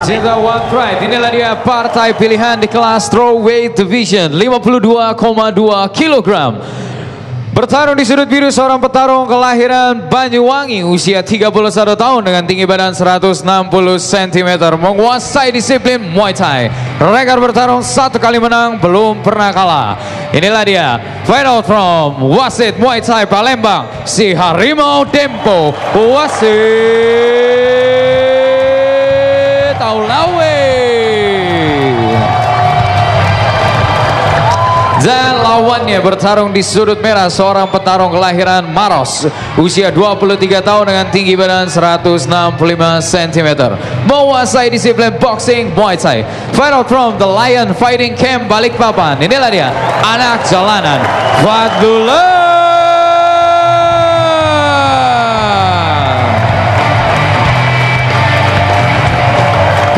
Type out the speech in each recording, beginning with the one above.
Cinta One Pride, inilah dia partai pilihan di kelas strawweight division 52,2 kg. Bertarung di sudut biru seorang petarung kelahiran Banyuwangi, usia 31 tahun dengan tinggi badan 160 cm, menguasai disiplin Muay Thai. Rekor bertarung 1 kali menang, belum pernah kalah. Inilah dia final from wasit Muay Thai Palembang, si Harimau Dempo, wasit Aulawi. Dan lawannya bertarung di sudut merah seorang petarung kelahiran Maros, usia 23 tahun dengan tinggi badan 165 cm, menguasai disiplin boxing Muay Thai. Final from the Lion Fighting Camp Balikpapan, inilah dia anak jalanan Fadlullah.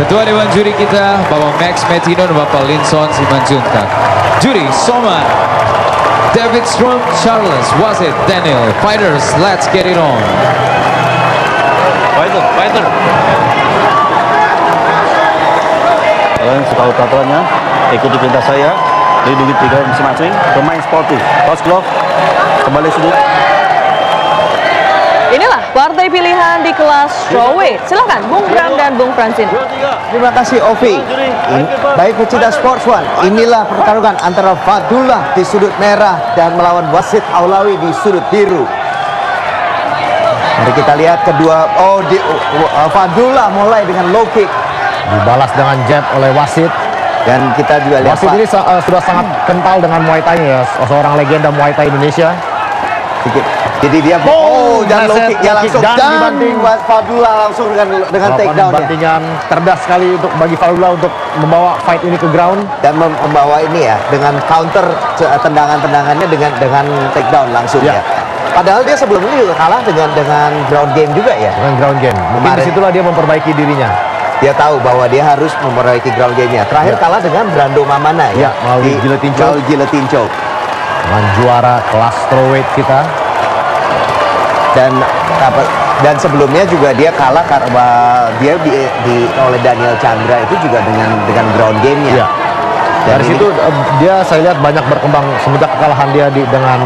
Ketua Dewan Juri kita Bapak Max Metino dan Bapak Linson Simanjuntak. Juri Somar, David Strom, Charles, wasit Daniel. Fighters, let's get it on. Fighter. Kalian suka peraturannya, ikuti perintah saya, lindungi tiga masing-masing, bermain sportif. Toss glove, kembali sudut. Inilah partai pilihan di kelas strawweight. Silakan Bung Bram dan Bung Francine. Terima kasih Ovi. Baik pecinta Sports One, inilah pertarungan antara Fadlullah di sudut merah dan melawan wasit Aulawi di sudut biru. Mari kita lihat kedua. Fadlullah mulai dengan low kick, dibalas dengan jab oleh wasit. dan kita juga lihat wasit ini sudah sangat kental dengan Muay Thai ya, seorang legenda Muay Thai Indonesia. Jadi dia dan low kick ya langsung dan Fadlullah langsung dengan takedown ya. Bantingan cerdas sekali untuk bagi Fadlullah untuk membawa fight ini ke ground dan membawa ini ya dengan counter tendangannya dengan takedown langsung ya. Padahal dia sebelum ini juga kalah dengan ground game juga ya. Dengan ground game. Mungkin disitulah dia memperbaiki dirinya. Dia tahu bahwa dia harus memperbaiki ground game-nya. Terakhir kalah dengan Brando Mamana ya. Melalui guillotine choke. Dengan juara kelas strawweight kita. Dan sebelumnya juga dia kalah karena dia oleh Daniel Chandra itu juga dengan ground game-nya. Dari situ dia saya lihat banyak berkembang semenjak kekalahan dia dengan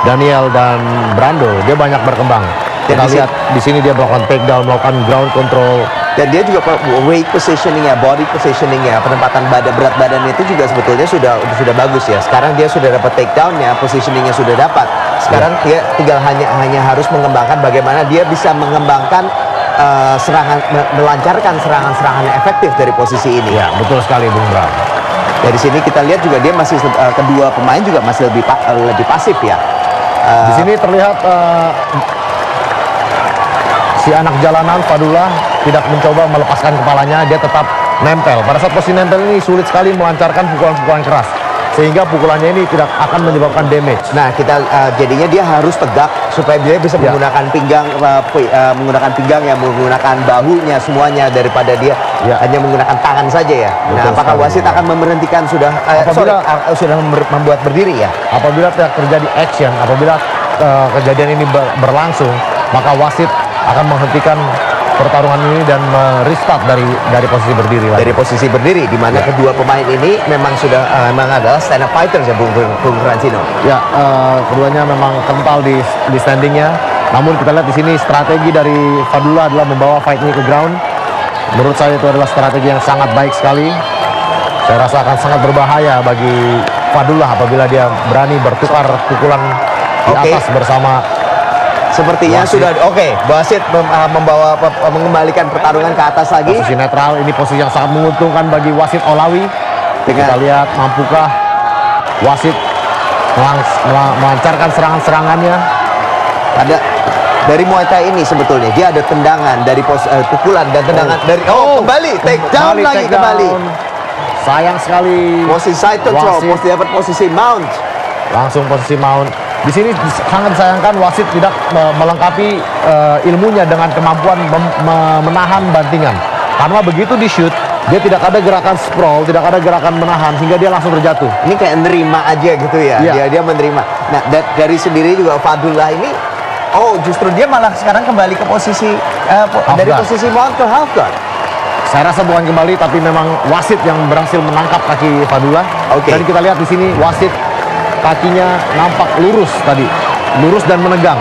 Daniel dan Brando. Dia banyak berkembang. Kita lihat di sini dia melakukan takedown, melakukan ground control. Dan dia juga weight positioning-nya, body positioning-nya, penempatan berat badan itu juga sebetulnya sudah bagus ya. Sekarang dia sudah dapat takedown-nya, positioning-nya sudah dapat. Sekarang dia tinggal hanya harus mengembangkan bagaimana dia bisa mengembangkan melancarkan serangan-serangan yang efektif dari posisi ini. Ya, betul sekali Bung Bram. Dari sini kita lihat juga dia masih kedua pemain juga masih lebih pasif ya. Di sini terlihat si anak jalanan Fadlullah tidak mencoba melepaskan kepalanya, dia tetap nempel. Pada saat posisi nempel ini sulit sekali melancarkan pukulan-pukulan keras, sehingga pukulannya ini tidak akan menyebabkan damage. Nah, jadinya dia harus tegak supaya dia bisa menggunakan pinggang, menggunakan bahunya semuanya daripada dia hanya menggunakan tangan saja ya. Nah, apakah wasit akan memberhentikan sudah membuat berdiri ya? Apabila terjadi action, apabila kejadian ini berlangsung, maka wasit akan menghentikan pertarungan ini dan restart dari posisi berdiri lagi. Dari posisi berdiri, di mana kedua pemain ini memang adalah stand up fighters ya, Bung Francino. Ya, keduanya memang kental di standingnya. Namun kita lihat di sini strategi dari Fadlullah adalah membawa fight ini ke ground. Menurut saya itu adalah strategi yang sangat baik sekali. Saya rasa akan sangat berbahaya bagi Fadlullah apabila dia berani bertukar pukulan di atas bersama. Sepertinya wasit. Sudah wasit mengembalikan pertarungan ke atas lagi. Posisi netral, ini posisi yang sangat menguntungkan bagi wasit Aulawi. Kita lihat mampukah wasit melancarkan serangan-serangannya. Dari Muay Thai ini sebetulnya dia ada tendangan dari pukulan dan tendangan dari kembali takedown lagi kembali. Sayang sekali. Posisi side control, dapat posisi mount. Langsung posisi mount. Di sini sangat disayangkan wasit tidak melengkapi ilmunya dengan kemampuan menahan bantingan. Karena begitu di shoot, dia tidak ada gerakan sprawl, tidak ada gerakan menahan sehingga dia langsung terjatuh. Ini kayak nerima aja gitu ya. Dia menerima. Nah, dari sendiri juga Fadlullah ini justru dia malah sekarang kembali ke posisi dari posisi mount ke half guard. Saya rasa bukan kembali, tapi memang wasit yang berhasil menangkap kaki Fadullah. Oke. Dan kita lihat di sini wasit kakinya nampak lurus tadi, lurus dan menegang.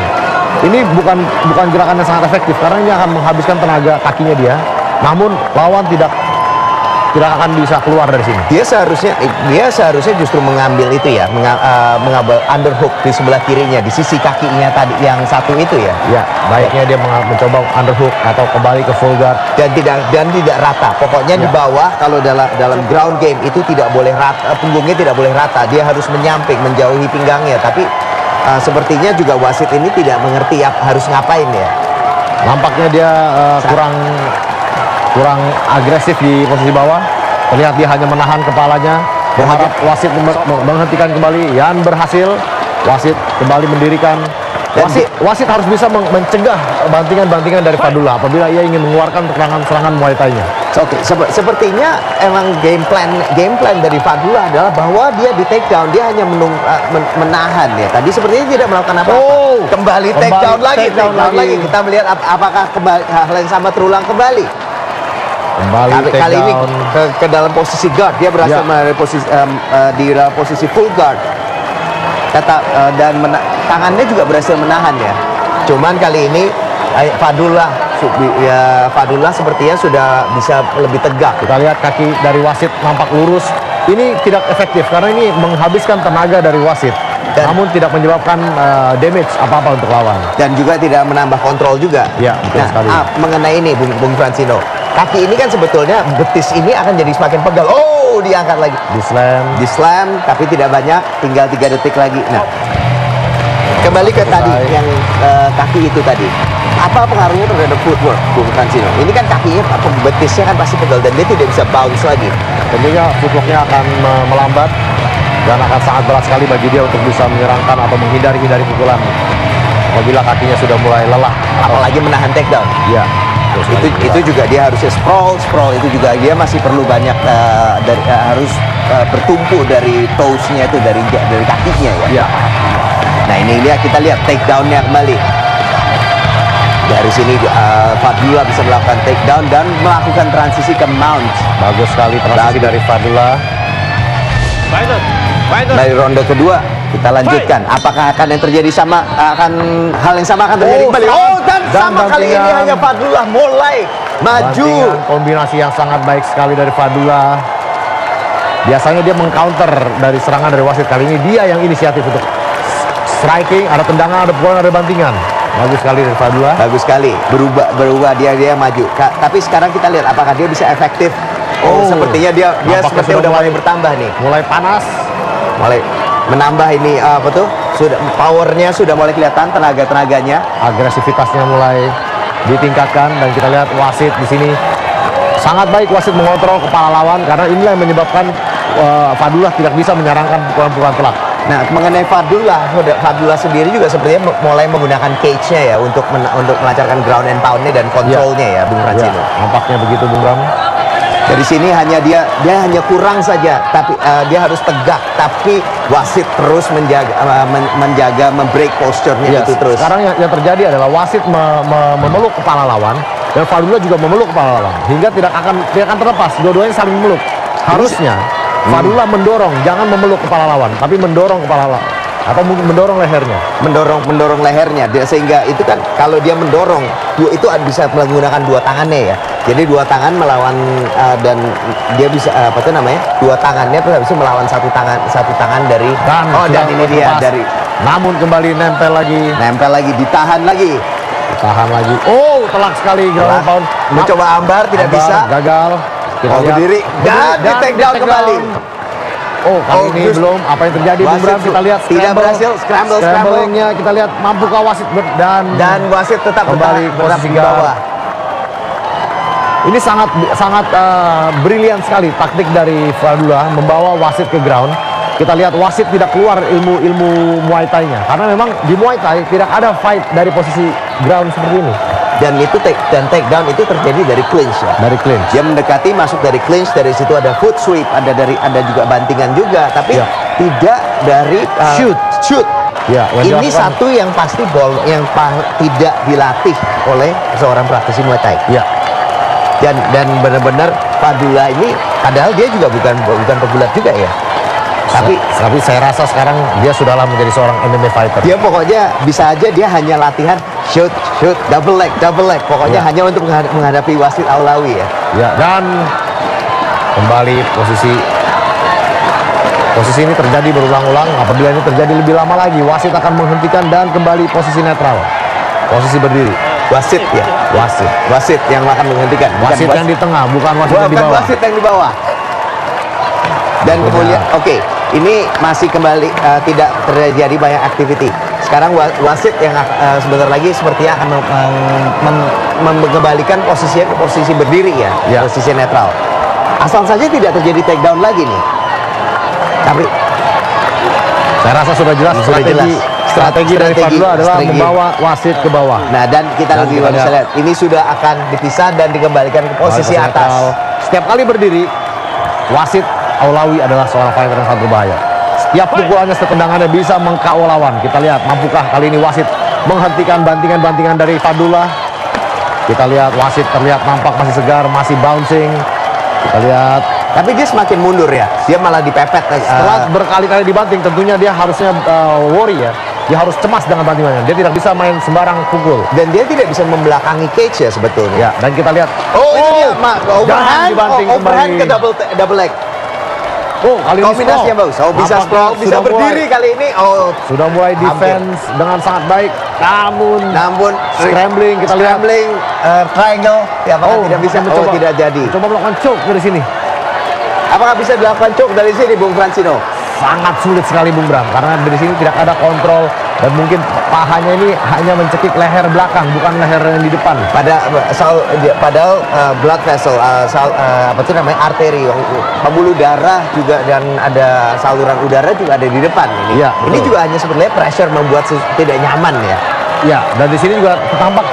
Ini bukan gerakan yang sangat efektif karena ini akan menghabiskan tenaga kakinya dia. Namun lawan tidak akan bisa keluar dari sini. Dia seharusnya justru mengambil itu ya, mengambil underhook di sebelah kirinya, di sisi kakinya tadi yang satu itu ya. Ya, baiknya dia mencoba underhook atau kembali ke full guard Dan tidak rata. Pokoknya di bawah kalau dalam ground game itu tidak boleh rata, punggungnya tidak boleh rata. Dia harus menyamping, menjauhi pinggangnya. Tapi sepertinya juga wasit ini tidak mengerti harus ngapain ya. Nampaknya dia kurang agresif di posisi bawah. Terlihat dia hanya menahan kepalanya, berharap wasit menghentikan kembali. Yan berhasil, wasit kembali mendirikan. Wasit harus bisa mencegah bantingan-bantingan dari Fadullah apabila ia ingin mengeluarkan serangan Muay Thai-nya. Oke, sepertinya emang game plan dari Fadullah adalah bahwa dia di take down, dia hanya menahan ya. Tadi sepertinya tidak melakukan apa-apa. Kembali take down lagi. Kita melihat apakah hal yang sama terulang kembali. Kali ini ke dalam posisi guard, dia berhasil di dalam posisi full guard. Dan tangannya juga berhasil menahan ya. Cuman kali ini Fadullah sepertinya sudah bisa lebih tegak. Kita lihat kaki dari wasit nampak lurus. Ini tidak efektif karena ini menghabiskan tenaga dari wasit. Namun tidak menyebabkan damage apa-apa untuk lawan. Dan juga tidak menambah kontrol juga. Ya, betul sekali. Mengenai ini Bung Francino, kaki ini kan sebetulnya betis ini akan jadi semakin pegal. Oh, diangkat lagi. Di slam, tapi tidak banyak, tinggal 3 detik lagi. Nah, kembali ke tadi yang kaki itu tadi. Apa pengaruhnya terhadap footwork, Bung Francino? Ini kan kakinya, betisnya kan pasti pegal dan dia tidak bisa bounce lagi. Tentunya footworknya akan melambat dan akan sangat berat sekali bagi dia untuk bisa menyerangkan atau menghindari pukulan apabila kakinya sudah mulai lelah. Apalagi menahan takedown. Iya. Itu juga dia harusnya sprawl itu juga dia masih perlu banyak harus bertumpu dari toes-nya itu dari kakinya ya. Iya. Nah ini dia kita lihat takedown-nya kembali. Dari sini Fadullah bisa melakukan takedown dan melakukan transisi ke mount. Bagus sekali transisi dari Fadullah. Dari ronde kedua kita lanjutkan. Apakah hal yang sama akan terjadi kembali? Oh, dan sama kali ini hanya Fadullah mulai maju. Kombinasi yang sangat baik sekali dari Fadullah. Biasanya dia mengcounter dari serangan dari wasit. Kali ini dia yang inisiatif untuk striking, ada tendangan, ada pukulan, ada bantingan. Bagus sekali dari Fadullah. Bagus sekali. Berubah dia maju. Tapi sekarang kita lihat apakah dia bisa efektif. Sepertinya dia sepertinya udah mulai bertambah nih. Mulai panas. Mulai menambah ini powernya sudah mulai kelihatan, tenaganya. Agresivitasnya mulai ditingkatkan dan kita lihat wasit di sini sangat baik wasit mengontrol kepala lawan karena inilah yang menyebabkan Fadullah tidak bisa menyerangkan pukulan-pukulan telak. Nah, mengenai Fadullah sendiri juga sepertinya mulai menggunakan cage-nya ya untuk melancarkan ground and pound-nya dan kontrolnya ya, Bung Francino. Ya, nampaknya begitu, Bung Bram. Dari sini dia hanya kurang saja, tapi dia harus tegak. Tapi wasit terus menjaga membreak posture-nya itu terus. Sekarang yang terjadi adalah wasit memeluk kepala lawan dan Fadullah juga memeluk kepala lawan hingga tidak akan terlepas. Dua-duanya saling memeluk. Harusnya Fadullah mendorong, jangan memeluk kepala lawan, tapi mendorong kepala lawan atau mungkin mendorong lehernya. Mendorong lehernya, sehingga itu kan kalau dia mendorong, itu bisa menggunakan dua tangannya ya. Jadi dua tangan melawan dan dia bisa dua tangannya terus bisa melawan satu tangan dari dan ini dia dari. Namun kembali nempel lagi, ditahan lagi. Oh, telak sekali ground pound. Mencoba ambar tidak bisa. Gagal. Kita berdiri dan di take down kembali. Kali ini belum. Apa yang terjadi, Bung Bram? Kita lihat tidak berhasil. Scramble-nya kita lihat mampukah wasit dan wasit tetap kembali di bawah. Ini sangat brilian sekali taktik dari Fadullah membawa wasit ke ground. Kita lihat wasit tidak keluar ilmu Muay Thai-nya karena memang di Muay Thai tidak ada fight dari posisi ground seperti ini. Dan take down itu terjadi dari clinch ya. Dari clinch. Dia mendekati masuk dari clinch, dari situ ada foot sweep, ada juga bantingan juga, tapi tidak dari shoot. Ya, ini satu yang pasti tidak dilatih oleh seorang praktisi Muay Thai. Ya. Dan benar-benar Fadullah ini, padahal dia juga bukan pegulat juga ya. Tapi saya rasa sekarang dia sudahlah menjadi seorang MMA fighter. Dia pokoknya bisa aja dia hanya latihan shoot, double leg. Pokoknya hanya untuk menghadapi Wasit Aulawi ya. Ya, dan kembali posisi ini terjadi berulang-ulang. Apabila ini terjadi lebih lama lagi, wasit akan menghentikan dan kembali posisi netral. Posisi berdiri. Wasit ya. Wasit yang akan menghentikan. Wasit yang di tengah, bukan wasit yang di bawah. Wasit yang di bawah. Dan kemudian ini masih kembali tidak terjadi banyak aktiviti. Sekarang wasit yang sebentar lagi sepertinya akan mengembalikan posisinya ke posisi berdiri ya, posisi netral. Asal saja tidak terjadi takedown lagi nih. Tapi saya rasa sudah jelas strategi dari Fadullah adalah membawa wasit ke bawah. Nah, dan kita lebih bisa lihat ini sudah akan dipisah dan dikembalikan ke posisi atas. Setiap kali berdiri, wasit Aulawi adalah seorang fighter yang sangat berbahaya. Setiap pukulannya, tendangannya bisa meng-KO lawan. Kita lihat mampukah kali ini wasit menghentikan bantingan-bantingan dari Fadullah. Kita lihat wasit terlihat nampak masih segar, masih bouncing. Kita lihat, tapi dia semakin mundur ya. Dia malah dipepet. Setelah berkali-kali dibanting, tentunya dia harusnya worry ya. Dia harus cemas dengan bantingannya. Dia tidak bisa main sembarang pukul. Dan dia tidak bisa membelakangi cage ya sebetulnya. Ya, dan kita lihat. Ini dia, overhand ke double leg. Kali ini kombinasi yang bagus. Bisa sprawl, bisa berdiri kali ini. Sudah mulai defense dengan sangat baik. Namun scrambling, kita lihat. Triangle. Ya, apakah tidak bisa? Tidak jadi. Coba melakukan choke dari sini. Apakah bisa dilakukan choke dari sini, Bung Francino? Sangat sulit sekali, Bung Bram, karena dari sini tidak ada kontrol dan mungkin pahanya ini hanya mencekik leher belakang, bukan leher yang di depan. Padahal blood vessel, apa itu namanya, arteri, pembuluh darah juga, dan ada saluran udara juga ada di depan. Ini juga hanya sebenarnya pressure membuat tidak nyaman ya. Ya, dan di sini juga tampak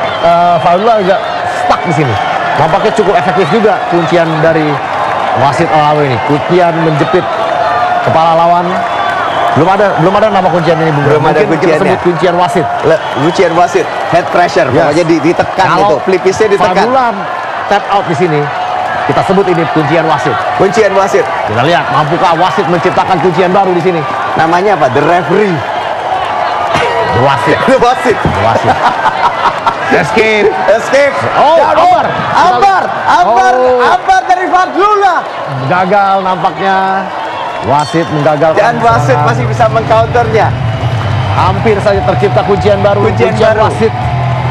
Fadullah juga stuck di sini. Nampaknya cukup efektif juga kuncian dari wasit Aulawi ini. Kuncian menjepit kepala lawan. Belum ada nama kuncian ini, Bung. Belum ada kuncian. Kita sebut kuncian wasit. Kuncian wasit, head pressure, pokoknya ditekan itu, pelipisnya ditekan. Fadullah tap out di sini, kita sebut ini kuncian wasit. Kuncian wasit. Kita lihat mampukah wasit menciptakan kuncian baru di sini. Namanya apa? The referee. The wasit. The wasit. Escape. Ambar dari Fadullah. Gagal nampaknya. Wasit menggagalkan. Dan wasit masih bisa mengcounternya. Hampir saja tercipta kuncian baru. Kuncian baru. Wasit.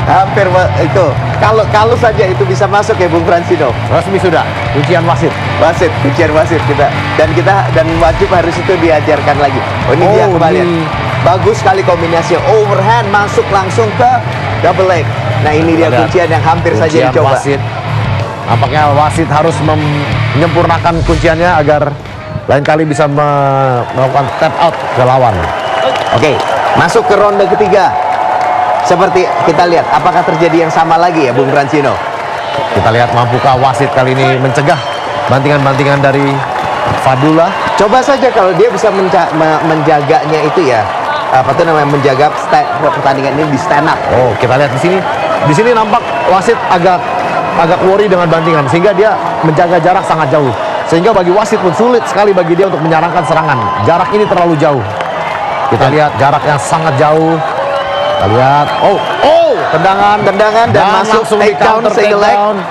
Hampir itu. Kalau saja itu bisa masuk ya, Bung Francino. Resmi sudah. Kuncian wasit. Kuncian wasit dan wajib harus itu diajarkan lagi. Ini dia kembali. Bagus sekali kombinasi overhand masuk langsung ke double leg. Nah, ini dia kuncian yang hampir saja dicoba. Wasit. Nampaknya wasit harus menyempurnakan kunciannya agar lain kali bisa melakukan tap out ke lawan. Oke, masuk ke ronde ketiga. Seperti kita lihat, apakah terjadi yang sama lagi ya, Bung Francino? Kita lihat mampukah wasit kali ini mencegah bantingan-bantingan dari Fadullah. Coba saja kalau dia bisa menjaganya itu ya, menjaga pertandingan ini di stand up. Kita lihat di sini. Di sini nampak wasit agak worry dengan bantingan, sehingga dia menjaga jarak sangat jauh. Sehingga bagi wasit pun sulit sekali bagi dia untuk menyarankan serangan. Jarak ini terlalu jauh. Kita lihat jarak yang sangat jauh. Kita lihat, tendangan dan masuk langsung di counter takedown.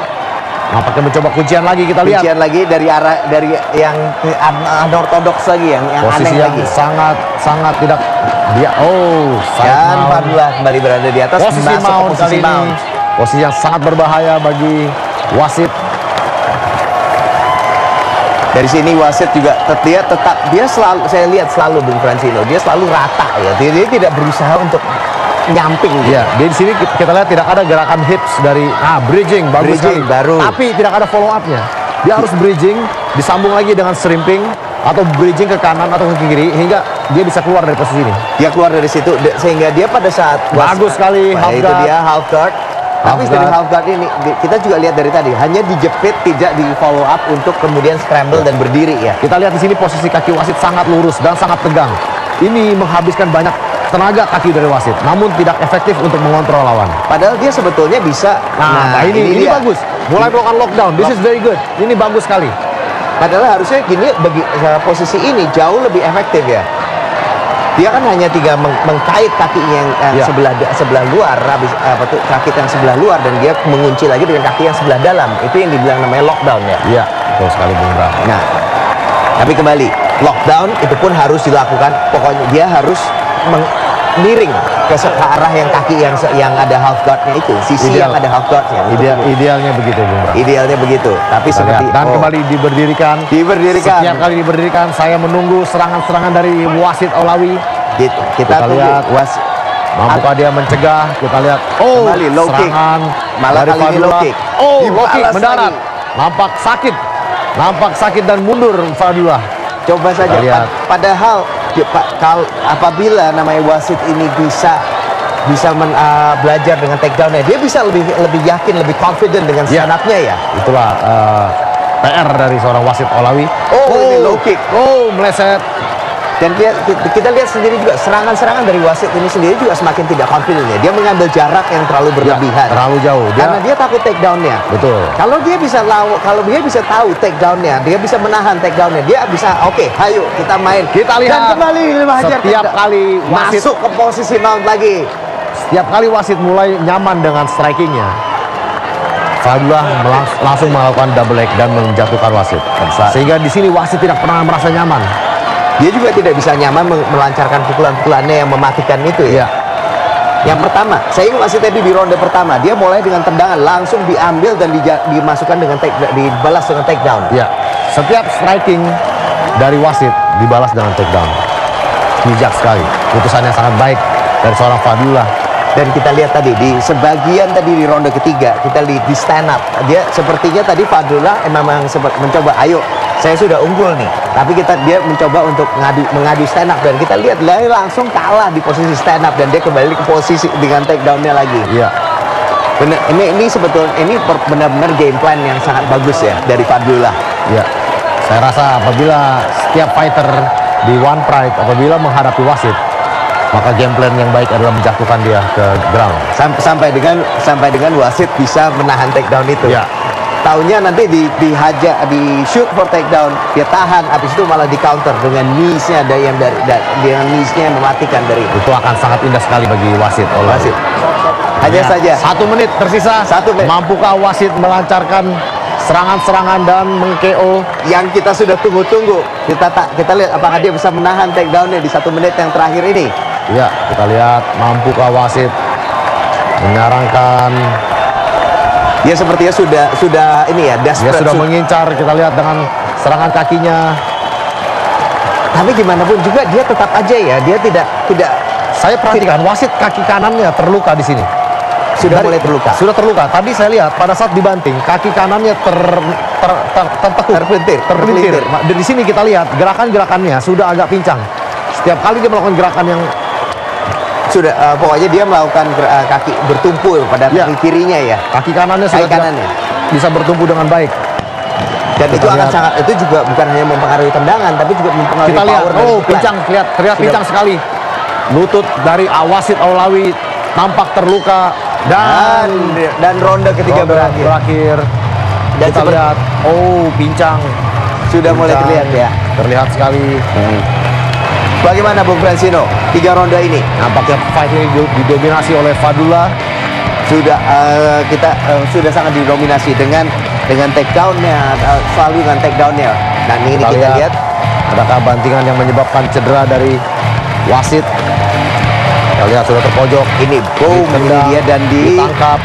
Nampaknya mencoba kuncian lagi, kita lihat. Kuncian lagi dari yang unorthodox lagi, yang posisi aneh yang lagi. sangat tidak dia. Dan Fadullah kembali berada di atas. Posisi mount kali ini. Posisi yang sangat berbahaya bagi wasit. Dari sini wasit juga dia selalu, saya lihat selalu, Bung Francino, dia selalu rata ya. Dia tidak berusaha untuk nyamping. Ya, di sini kita lihat tidak ada gerakan hips dari bridging bagus sekali. Baru. Tapi tidak ada follow up-nya. Dia harus bridging, disambung lagi dengan shrimping atau bridging ke kanan atau ke kiri hingga dia bisa keluar dari posisi ini. Dia keluar dari situ sehingga dia pada saat bagus sekali half guard. Itu dia half guard. Tapi dari half guard ini kita juga lihat dari tadi hanya dijepit, tidak di follow up untuk kemudian scramble dan berdiri ya. Kita lihat di sini posisi kaki wasit sangat lurus dan sangat tegang. Ini menghabiskan banyak tenaga kaki dari wasit, namun tidak efektif untuk mengontrol lawan. Padahal dia sebetulnya bisa. Nah, ini bagus. mulai melakukan lockdown. This is very good. Ini bagus sekali. Padahal harusnya gini posisi ini jauh lebih efektif ya. Dia kan hanya tinggal mengkait kakinya yang sebelah luar, habis kaki yang sebelah luar, dan dia mengunci lagi dengan kaki yang sebelah dalam. Itu yang dibilang namanya lockdown ya. Iya, betul sekali Bung Bram. Nah, tapi kembali lockdown itu pun harus dilakukan. Pokoknya dia harus miring ke arah yang kaki yang ada half guardnya itu, sisi yang ada half guardnya. Idealnya begitu Bung Bram. Idealnya begitu. Tapi seperti dan kembali diberdirikan. Setiap kali diberdirikan, saya menunggu serangan-serangan dari wasit Olawi. Kita lihat mampukah dia mencegah. Kita lihat kembali low kick. Malah dari kali ini low kick. Low kick mendarat. Lagi. Nampak sakit dan mundur Fadullah. Coba saja. Padahal apabila namanya wasit ini bisa belajar dengan takedown-nya, dia bisa lebih yakin, lebih confident dengan stand-up-nya ya. Itulah PR dari seorang wasit Olawi. Ini low kick. Meleset. Dan kita lihat sendiri juga serangan-serangan dari wasit ini sendiri juga semakin tidak confident ya. Dia mengambil jarak yang terlalu berlebihan. Terlalu jauh. Karena dia takut takedown-nya. Betul. Kalau dia bisa tahu takedown-nya, dia bisa menahan takedown-nya, dia bisa ayo kita main. Kita lihat. Dan kembali setiap kali wasit masuk ke posisi mount lagi. Setiap kali wasit mulai nyaman dengan strikingnya, Fadullah langsung melakukan double leg dan menjatuhkan wasit. Sehingga di sini wasit tidak pernah merasa nyaman. Dia juga tidak bisa nyaman melancarkan pukulan-pukulannya yang mematikan itu ya. Yang pertama, saya masih tadi di ronde pertama, dia mulai dengan tendangan langsung diambil dan dimasukkan dengan dibalas dengan takedown. Ya, setiap striking dari wasit dibalas dengan takedown. Bijak sekali, putusannya sangat baik dari seorang Fadullah. Dan kita lihat tadi di sebagian tadi di ronde ketiga, kita lihat di stand up, dia sepertinya tadi Fadullah memang mencoba, ayo saya sudah unggul nih, tapi dia mencoba untuk mengadu stand up, dan kita lihat dia langsung kalah di posisi stand up, dan dia kembali ke posisi dengan takedown-nya lagi. Iya. Benar, ini sebetulnya ini benar-benar game plan yang sangat bagus ya dari Fadullah. Iya. Saya rasa apabila setiap fighter di One Pride apabila menghadapi wasit, maka game plan yang baik adalah menjatuhkan dia ke ground. Sampai dengan wasit bisa menahan takedown itu. Ya. Taunya nanti di shoot for takedown, dia tahan, habis itu malah di counter dengan knees-nya dengan knees-nya yang mematikan dari itu akan sangat indah sekali bagi wasit. Hanya saja 1 menit tersisa. 1 menit. Mampukah wasit melancarkan serangan-serangan dan meng-KO yang kita sudah tunggu-tunggu? Kita lihat apakah dia bisa menahan takedown-nya di 1 menit yang terakhir ini. Ya, kita lihat mampukah wasit menyarankan. Dia sepertinya sudah ini ya, dia sudah mengincar. Kita lihat dengan serangan kakinya. Tapi gimana pun juga dia tetap aja ya, dia tidak. Saya perhatikan wasit kaki kanannya terluka di sini. Mulai terluka. Sudah terluka. Tadi saya lihat pada saat dibanting kaki kanannya terpelintir. Dan di sini kita lihat gerakan-gerakannya sudah agak pincang. Setiap kali dia melakukan gerakan yang pokoknya dia melakukan kaki bertumpu pada kaki kirinya ya. Kaki kanannya sudah bisa bertumpu dengan baik. Dan itu akan itu juga bukan hanya mempengaruhi tendangan, tapi juga mempengaruhi kita lihat, power. Pincang, terlihat pincang sekali. Lutut dari wasit Olawi tampak terluka dan ronde ketiga berakhir. Dan kita lihat, pincang. Sudah mulai terlihat ya. Terlihat sekali. Bagaimana Bung Francino 3 ronde ini? Nampaknya fight ini didominasi oleh Fadullah. Sudah sangat didominasi dengan takedown-nya, selalu dengan takedown-nya. Dan ini kita lihat adakah bantingan yang menyebabkan cedera dari wasit. Kita lihat sudah terpojok. Ini boom, ini dia dan ditangkap,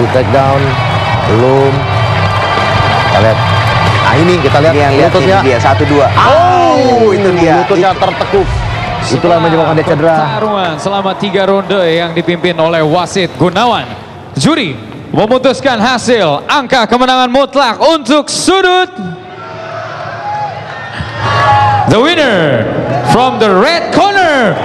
di takedown. Belum. Kita lihat. Nah ini kita lihat lututnya. Ini dia 1-2. Itu dia. Lututnya tertekuk. Itulah yang menyebabkan dia cedera. Pertarungan selama 3 ronde yang dipimpin oleh wasit Gunawan. Juri memutuskan hasil angka kemenangan mutlak untuk sudut. The winner from the red corner,